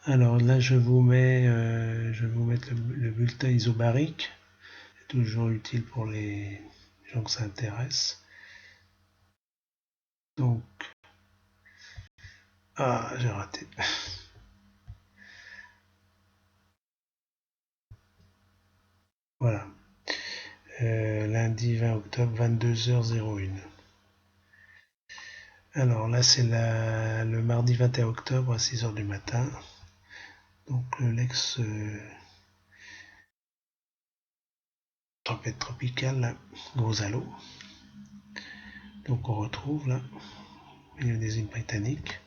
Alors là, je vais vous mettre le bulletin isobarique. C'est toujours utile pour les gens que ça intéresse. Donc, j'ai raté. Voilà. Lundi 20 octobre, 22h01. Alors là, c'est le mardi 21 octobre à 6h du matin. Donc, l'ex tempête tropicale, là, Gonzalo. Donc, on retrouve là, au milieu des îles britanniques.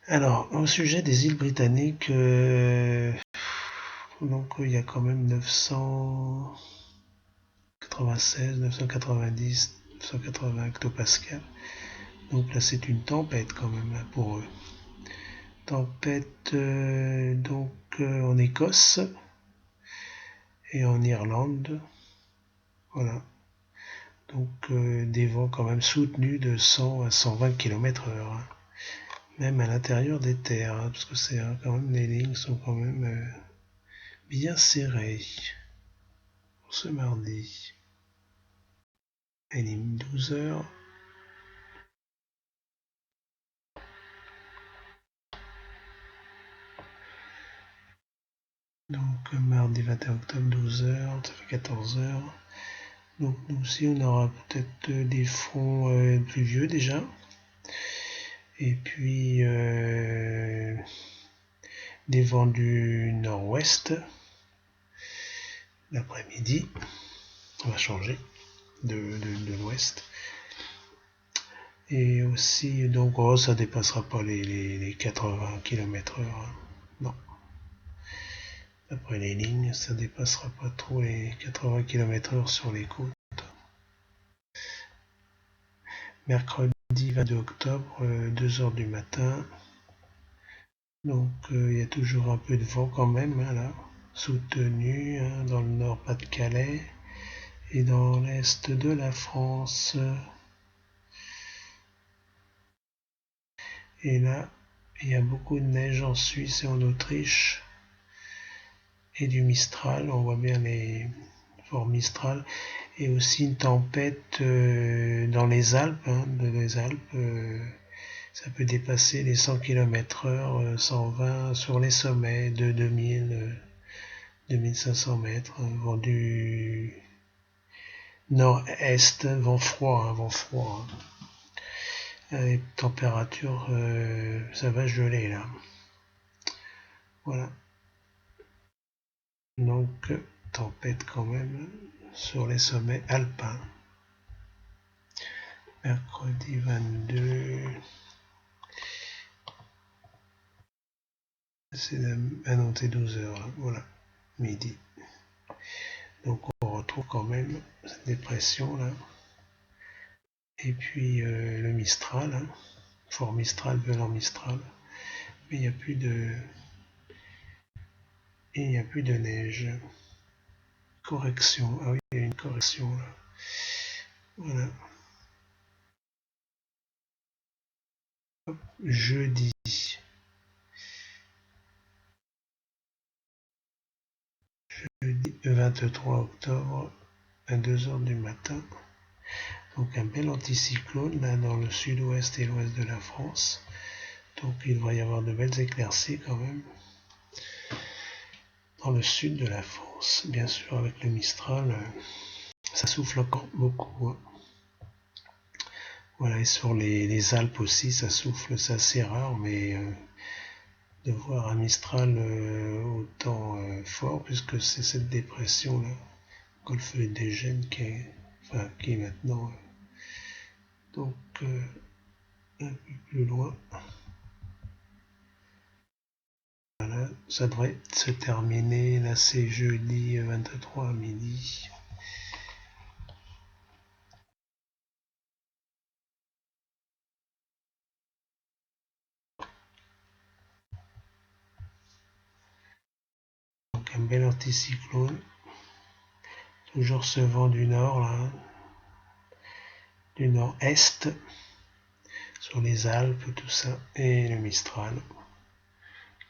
Alors, au sujet des îles britanniques, donc il y a quand même 996, 990, 980 hectopascales. Donc là, c'est une tempête quand même là, pour eux. Tempête en Écosse et en Irlande. Voilà. Donc des vents quand même soutenus de 100 à 120 km/h. Hein. Même à l'intérieur des terres, hein, parce que c'est quand même les lignes sont quand même bien serrées pour ce mardi. Elle est 12h. Donc mardi 21 octobre, 12h, ça fait 14h. Donc nous aussi on aura peut-être des fronts pluvieux déjà. Et puis des vents du nord-ouest l'après-midi. On va changer de l'ouest. Et aussi, donc ça dépassera pas les 80 km/h. Hein. Non. Après les lignes, ça dépassera pas trop les 80 km/h sur les côtes. Mercredi 22 octobre, 2h du matin. Donc il y a toujours un peu de vent quand même, hein, là, soutenu hein, dans le nord Pas-de-Calais et dans l'est de la France. Et là, il y a beaucoup de neige en Suisse et en Autriche et du Mistral, on voit bien les forts Mistral, et aussi une tempête dans les Alpes, hein, les Alpes, ça peut dépasser les 100 km/h, 120 sur les sommets de 2000, 2500 mètres, vent du nord-est, vent froid, hein, vent froid. Hein. Les températures, ça va geler là. Voilà. Donc, tempête quand même sur les sommets alpins. Mercredi 22. C'est annoncé 12h, là. Voilà, midi. Donc on retrouve quand même cette dépression là. Et puis le Mistral, hein. Fort Mistral, violent Mistral. Mais il n'y a plus de. Et il n'y a plus de neige. Correction. Ah oui, il y a une correction là. Voilà. Hop. Jeudi. Jeudi 23 octobre à 2h du matin. Donc un bel anticyclone là dans le sud-ouest et l'ouest de la France. Donc il va y avoir de belles éclaircies quand même. Dans le sud de la France, bien sûr avec le Mistral, ça souffle encore beaucoup. Hein. Voilà, et sur les Alpes aussi, ça souffle, c'est assez rare, mais de voir un Mistral autant fort, puisque c'est cette dépression là, golfe des Gènes qui est maintenant donc un peu plus loin. Voilà, ça devrait se terminer, là c'est jeudi 23 à midi. Donc un bel anticyclone, toujours ce vent du nord là, du nord-est, sur les Alpes, tout ça, et le Mistral,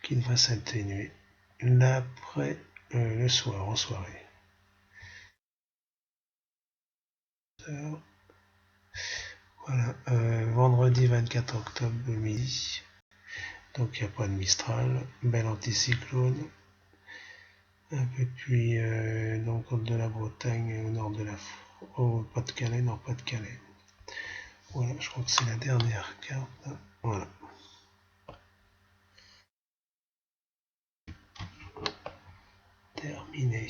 qui va s'atténuer l'après le soir, en soirée. Voilà, vendredi 24 octobre midi, donc il n'y a pas de Mistral, bel anticyclone, un peu de pluie donc de la Bretagne au nord de au Pas-de-Calais, Nord-Pas-de-Calais. Voilà, je crois que c'est la dernière carte. Voilà. Terminé.